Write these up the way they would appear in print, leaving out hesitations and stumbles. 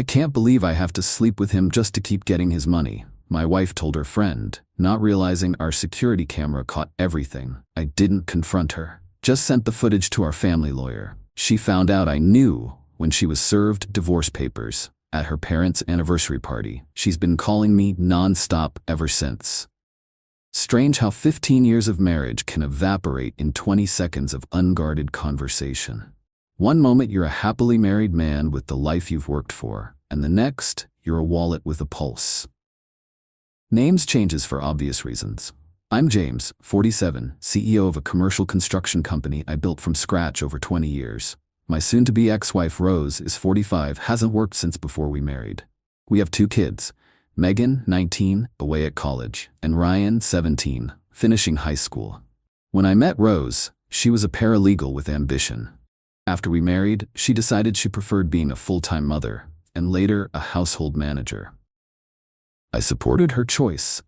I can't believe I have to sleep with him just to keep getting his money, my wife told her friend, not realizing our security camera caught everything. I didn't confront her, just sent the footage to our family lawyer. She found out I knew when she was served divorce papers at her parents' anniversary party. She's been calling me non-stop ever since. Strange how 15 years of marriage can evaporate in 20 seconds of unguarded conversation. One moment you're a happily married man with the life you've worked for, and the next, you're a wallet with a pulse. Names changes for obvious reasons. I'm James, 47, CEO of a commercial construction company I built from scratch over 20 years. My soon-to-be ex-wife Rose is 45, hasn't worked since before we married. We have 2 kids, Megan, 19, away at college, and Ryan, 17, finishing high school. When I met Rose, she was a paralegal with ambition. After we married, she decided she preferred being a full-time mother, and later a household manager. I supported her choice.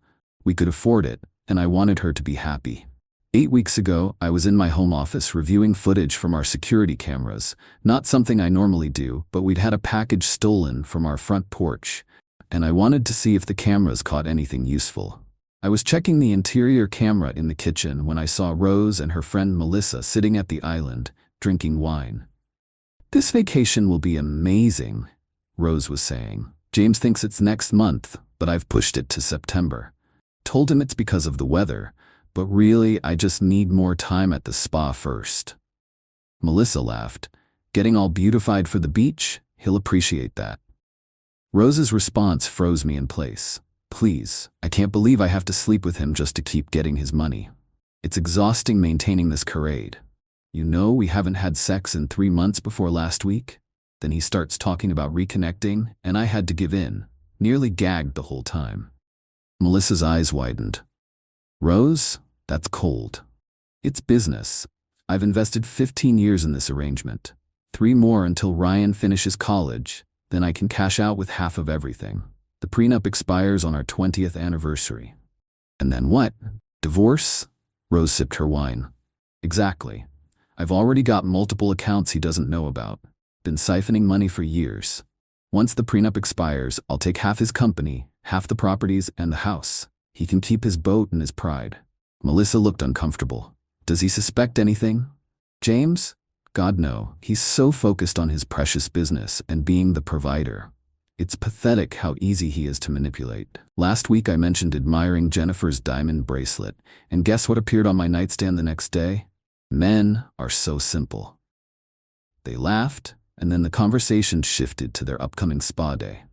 We could afford it, and I wanted her to be happy. 8 weeks ago, I was in my home office reviewing footage from our security cameras, not something I normally do, but we'd had a package stolen from our front porch, and I wanted to see if the cameras caught anything useful. I was checking the interior camera in the kitchen when I saw Rose and her friend Melissa sitting at the island, drinking wine. "This vacation will be amazing," Rose was saying. "James thinks it's next month, but I've pushed it to September. Told him it's because of the weather, but really I just need more time at the spa first." Melissa laughed. "Getting all beautified for the beach? He'll appreciate that." Rose's response froze me in place. "Please, I can't believe I have to sleep with him just to keep getting his money. It's exhausting maintaining this charade. You know we haven't had sex in 3 months before last week?" Then he starts talking about reconnecting, and I had to give in, nearly gagged the whole time. Melissa's eyes widened. "Rose, that's cold. It's business. I've invested 15 years in this arrangement. 3 more until Ryan finishes college, then I can cash out with half of everything. The prenup expires on our 20th anniversary." "And then what? Divorce?" Rose sipped her wine. "Exactly. I've already got multiple accounts he doesn't know about. Been siphoning money for years. Once the prenup expires, I'll take half his company, half the properties, and the house. He can keep his boat and his pride." Melissa looked uncomfortable. "Does he suspect anything?" "James? God, no. He's so focused on his precious business and being the provider. It's pathetic how easy he is to manipulate. Last week I mentioned admiring Jennifer's diamond bracelet, and guess what appeared on my nightstand the next day? Men are so simple." They laughed, and then the conversation shifted to their upcoming spa day.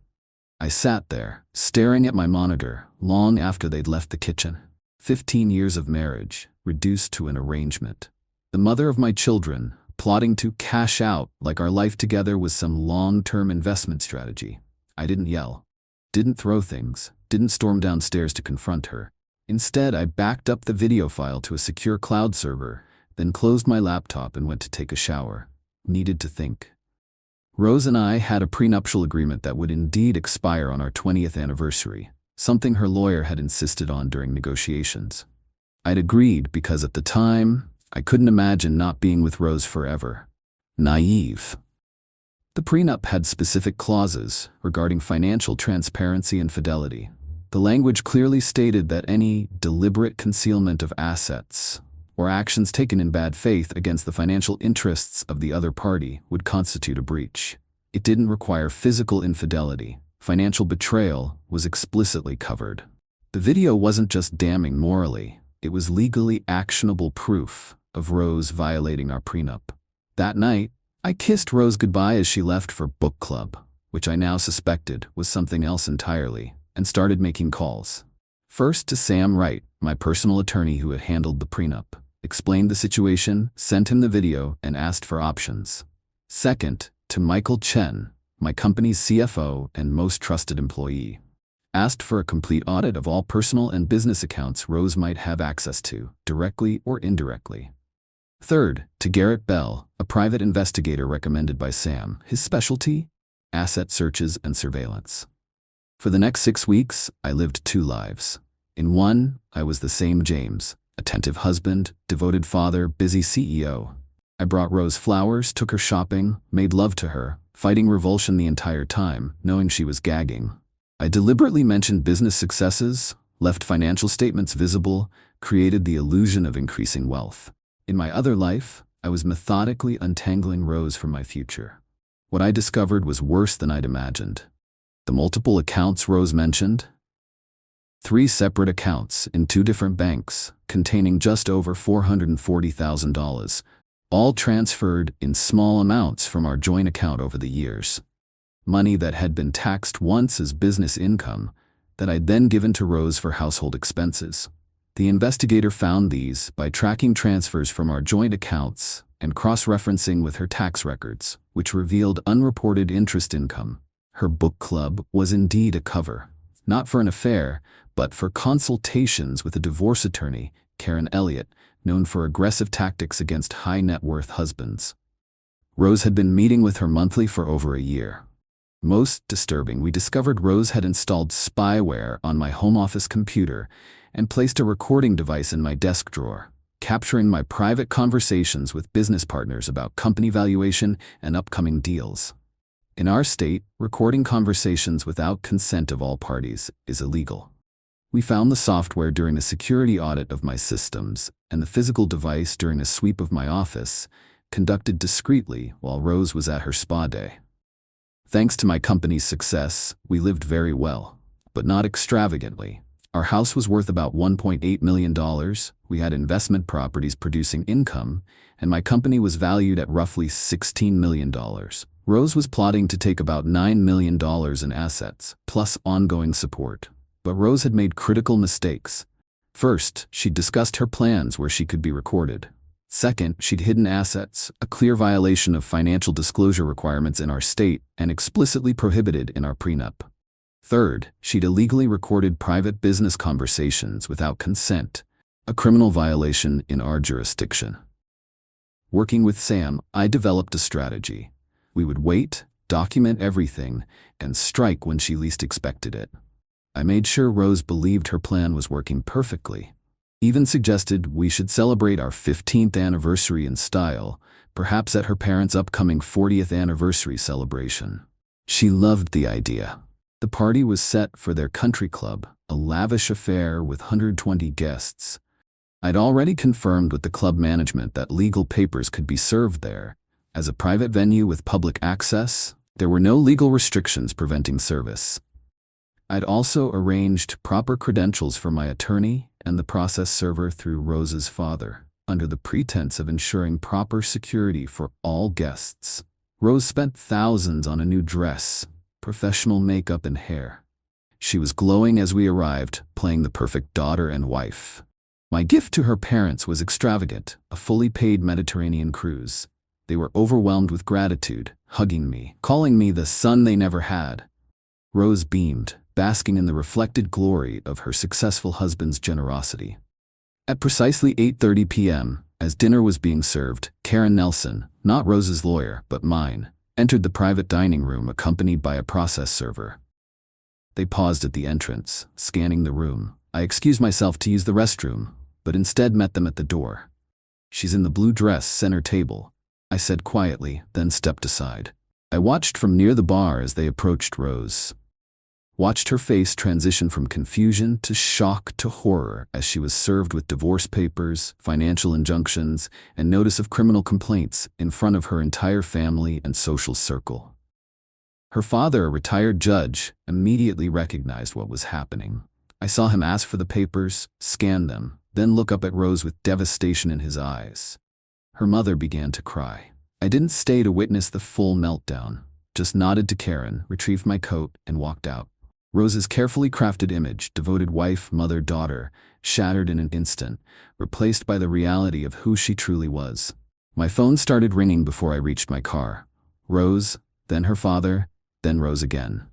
I sat there, staring at my monitor, long after they'd left the kitchen. 15 years of marriage, reduced to an arrangement. The mother of my children, plotting to cash out like our life together was some long-term investment strategy. I didn't yell, didn't throw things, didn't storm downstairs to confront her. Instead, I backed up the video file to a secure cloud server, then closed my laptop and went to take a shower. Needed to think. Rose and I had a prenuptial agreement that would indeed expire on our 20th anniversary, something her lawyer had insisted on during negotiations. I'd agreed because at the time, I couldn't imagine not being with Rose forever. Naive. The prenup had specific clauses regarding financial transparency and fidelity. The language clearly stated that any deliberate concealment of assets or actions taken in bad faith against the financial interests of the other party would constitute a breach. It didn't require physical infidelity. Financial betrayal was explicitly covered. The video wasn't just damning morally, it was legally actionable proof of Rose violating our prenup. That night, I kissed Rose goodbye as she left for book club, which I now suspected was something else entirely, and started making calls. First to Sam Wright, my personal attorney who had handled the prenup. Explained the situation, sent him the video, and asked for options. Second, to Michael Chen, my company's CFO and most trusted employee. Asked for a complete audit of all personal and business accounts Rose might have access to, directly or indirectly. Third, to Garrett Bell, a private investigator recommended by Sam, his specialty? Asset searches and surveillance. For the next 6 weeks, I lived 2 lives. In one, I was the same James, attentive husband, devoted father, busy CEO. I brought Rose flowers, took her shopping, made love to her, fighting revulsion the entire time, knowing she was gagging. I deliberately mentioned business successes, left financial statements visible, created the illusion of increasing wealth. In my other life, I was methodically untangling Rose from my future. What I discovered was worse than I'd imagined. The multiple accounts Rose mentioned? 3 separate accounts in 2 different banks, containing just over $440,000, all transferred in small amounts from our joint account over the years. Money that had been taxed once as business income, that I'd then given to Rose for household expenses. The investigator found these by tracking transfers from our joint accounts and cross-referencing with her tax records, which revealed unreported interest income. Her book club was indeed a cover, not for an affair, but for consultations with a divorce attorney, Karen Elliott, known for aggressive tactics against high-net-worth husbands. Rose had been meeting with her monthly for over a year. Most disturbing, we discovered Rose had installed spyware on my home office computer and placed a recording device in my desk drawer, capturing my private conversations with business partners about company valuation and upcoming deals. In our state, recording conversations without consent of all parties is illegal. We found the software during a security audit of my systems and the physical device during a sweep of my office, conducted discreetly while Rose was at her spa day. Thanks to my company's success, we lived very well, but not extravagantly. Our house was worth about $1.8 million, we had investment properties producing income, and my company was valued at roughly $16 million. Rose was plotting to take about $9 million in assets, plus ongoing support. But Rose had made critical mistakes. First, she'd discussed her plans where she could be recorded. Second, she'd hidden assets, a clear violation of financial disclosure requirements in our state and explicitly prohibited in our prenup. Third, she'd illegally recorded private business conversations without consent, a criminal violation in our jurisdiction. Working with Sam, I developed a strategy. We would wait, document everything, and strike when she least expected it. I made sure Rose believed her plan was working perfectly. Even suggested we should celebrate our 15th anniversary in style, perhaps at her parents' upcoming 40th anniversary celebration. She loved the idea. The party was set for their country club, a lavish affair with 120 guests. I'd already confirmed with the club management that legal papers could be served there. As a private venue with public access, there were no legal restrictions preventing service. I'd also arranged proper credentials for my attorney and the process server through Rose's father, under the pretense of ensuring proper security for all guests. Rose spent thousands on a new dress, professional makeup and hair. She was glowing as we arrived, playing the perfect daughter and wife. My gift to her parents was extravagant, a fully paid Mediterranean cruise. They were overwhelmed with gratitude, hugging me, calling me the son they never had. Rose beamed, basking in the reflected glory of her successful husband's generosity. At precisely 8:30 p.m., as dinner was being served, Karen Nelson, not Rose's lawyer but mine, entered the private dining room accompanied by a process server. They paused at the entrance, scanning the room. I excused myself to use the restroom, but instead met them at the door. "She's in the blue dress, center table," I said quietly, then stepped aside. I watched from near the bar as they approached Rose. Watched her face transition from confusion to shock to horror as she was served with divorce papers, financial injunctions, and notice of criminal complaints in front of her entire family and social circle. Her father, a retired judge, immediately recognized what was happening. I saw him ask for the papers, scan them, then look up at Rose with devastation in his eyes. Her mother began to cry. I didn't stay to witness the full meltdown, just nodded to Karen, retrieved my coat, and walked out. Rose's carefully crafted image, devoted wife, mother, daughter, shattered in an instant, replaced by the reality of who she truly was. My phone started ringing before I reached my car. Rose, then her father, then Rose again.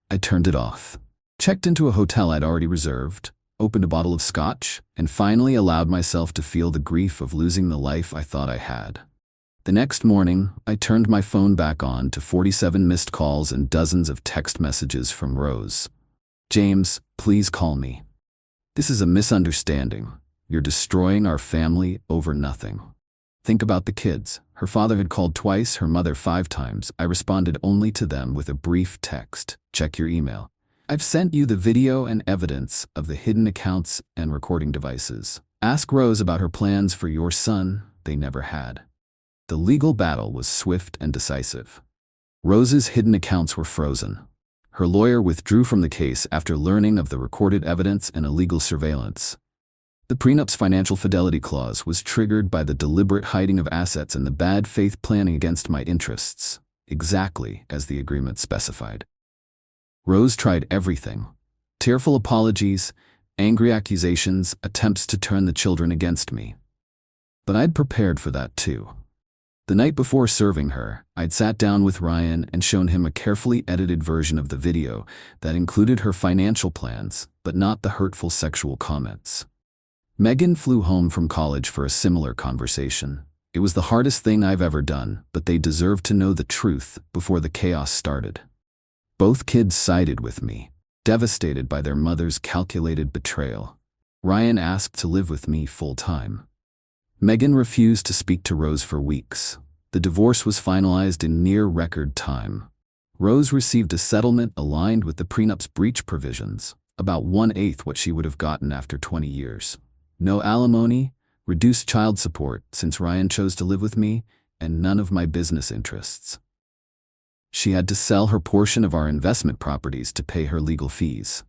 I turned it off, checked into a hotel I'd already reserved, opened a bottle of scotch, and finally allowed myself to feel the grief of losing the life I thought I had. The next morning, I turned my phone back on to 47 missed calls and dozens of text messages from Rose. "James, please call me. This is a misunderstanding. You're destroying our family over nothing. Think about the kids. Her father had called twice, her mother 5 times. I responded only to them with a brief text. Check your email. I've sent you the video and evidence of the hidden accounts and recording devices. Ask Rose about her plans for your son. They never had. The legal battle was swift and decisive. Rose's hidden accounts were frozen. Her lawyer withdrew from the case after learning of the recorded evidence and illegal surveillance. The prenup's financial fidelity clause was triggered by the deliberate hiding of assets and the bad faith planning against my interests, exactly as the agreement specified. Rose tried everything: tearful apologies, angry accusations, attempts to turn the children against me. But I'd prepared for that too. The night before serving her, I'd sat down with Ryan and shown him a carefully edited version of the video that included her financial plans, but not the hurtful sexual comments. Megan flew home from college for a similar conversation. It was the hardest thing I've ever done, but they deserved to know the truth before the chaos started. Both kids sided with me, devastated by their mother's calculated betrayal. Ryan asked to live with me full-time. Megan refused to speak to Rose for weeks. The divorce was finalized in near record time. Rose received a settlement aligned with the prenup's breach provisions, about 1/8 what she would have gotten after 20 years. No alimony, reduced child support since Ryan chose to live with me, and none of my business interests. She had to sell her portion of our investment properties to pay her legal fees.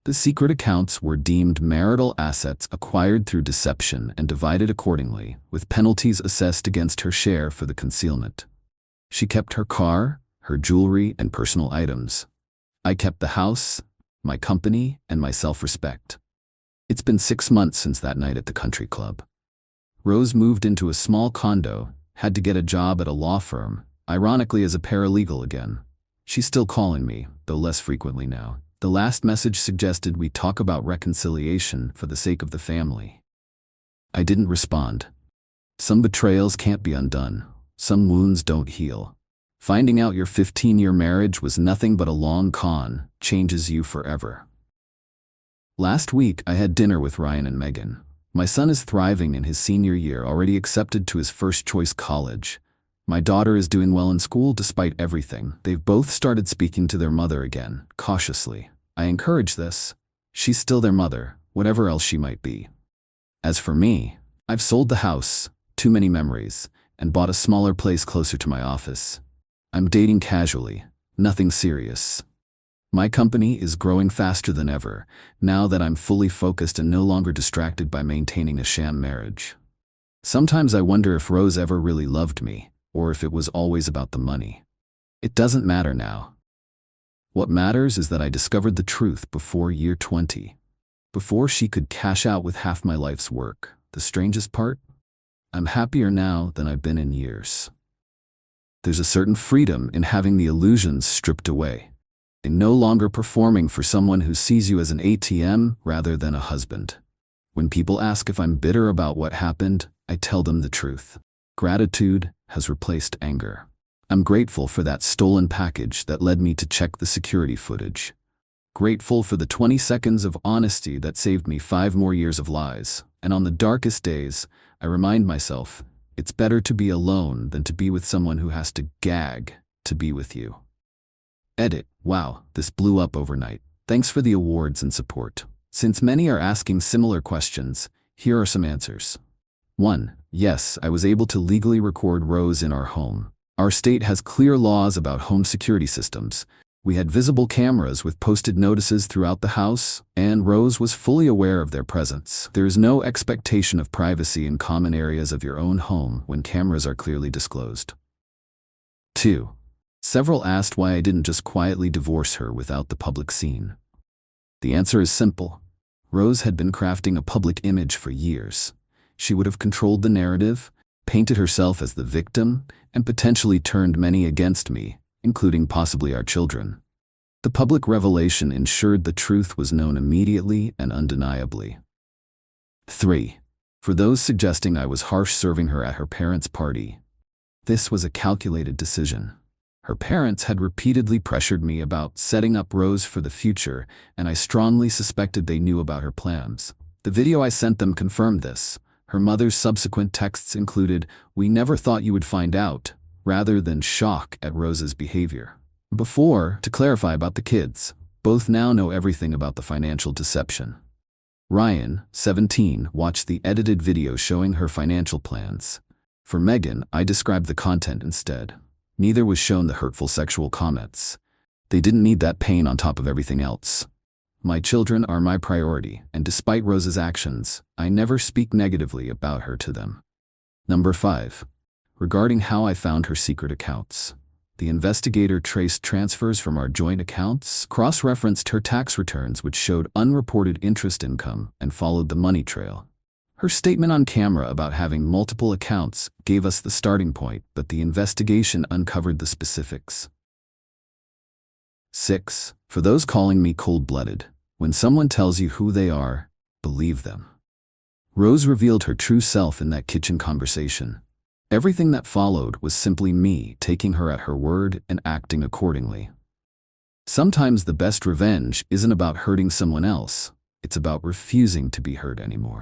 The secret accounts were deemed marital assets acquired through deception and divided accordingly, with penalties assessed against her share for the concealment. She kept her car, her jewelry, and personal items. I kept the house, my company, and my self-respect. It's been 6 months since that night at the country club. Rose moved into a small condo, had to get a job at a law firm, ironically as a paralegal again. She's still calling me, though less frequently now. The last message suggested we talk about reconciliation for the sake of the family. I didn't respond. Some betrayals can't be undone. Some wounds don't heal. Finding out your 15-year marriage was nothing but a long con changes you forever. Last week, I had dinner with Ryan and Megan. My son is thriving in his senior year, already accepted to his first-choice college. My daughter is doing well in school despite everything. They've both started speaking to their mother again, cautiously. I encourage this. She's still their mother, whatever else she might be. As for me, I've sold the house, too many memories, and bought a smaller place closer to my office. I'm dating casually, nothing serious. My company is growing faster than ever, now that I'm fully focused and no longer distracted by maintaining a sham marriage. Sometimes I wonder if Rose ever really loved me, or if it was always about the money. It doesn't matter now. What matters is that I discovered the truth before year 20, before she could cash out with half my life's work. The strangest part? I'm happier now than I've been in years. There's a certain freedom in having the illusions stripped away, in no longer performing for someone who sees you as an ATM rather than a husband. When people ask if I'm bitter about what happened, I tell them the truth. Gratitude has replaced anger. I'm grateful for that stolen package that led me to check the security footage. Grateful for the 20 seconds of honesty that saved me 5 more years of lies. And on the darkest days, I remind myself, it's better to be alone than to be with someone who has to gag to be with you. Edit. Wow, this blew up overnight. Thanks for the awards and support. Since many are asking similar questions, here are some answers. 1. Yes, I was able to legally record Rose in our home. Our state has clear laws about home security systems. We had visible cameras with posted notices throughout the house, and Rose was fully aware of their presence. There is no expectation of privacy in common areas of your own home when cameras are clearly disclosed. 2. Several asked why I didn't just quietly divorce her without the public scene. The answer is simple. Rose had been crafting a public image for years. She would have controlled the narrative, painted herself as the victim, and potentially turned many against me, including possibly our children. The public revelation ensured the truth was known immediately and undeniably. 3. For those suggesting I was harsh serving her at her parents' party, this was a calculated decision. Her parents had repeatedly pressured me about setting up Rose for the future, and I strongly suspected they knew about her plans. The video I sent them confirmed this. Her mother's subsequent texts included, "We never thought you would find out," rather than shock at Rose's behavior. Before, to clarify about the kids, both now know everything about the financial deception. Ryan, 17, watched the edited video showing her financial plans. For Megan, I described the content instead. Neither was shown the hurtful sexual comments. They didn't need that pain on top of everything else. My children are my priority, and despite Rose's actions, I never speak negatively about her to them. Number 5. Regarding how I found her secret accounts. The investigator traced transfers from our joint accounts, cross-referenced her tax returns which showed unreported interest income, and followed the money trail. Her statement on camera about having multiple accounts gave us the starting point, but the investigation uncovered the specifics. 6. For those calling me cold-blooded, when someone tells you who they are, believe them. Rose revealed her true self in that kitchen conversation. Everything that followed was simply me taking her at her word and acting accordingly. Sometimes the best revenge isn't about hurting someone else, it's about refusing to be hurt anymore.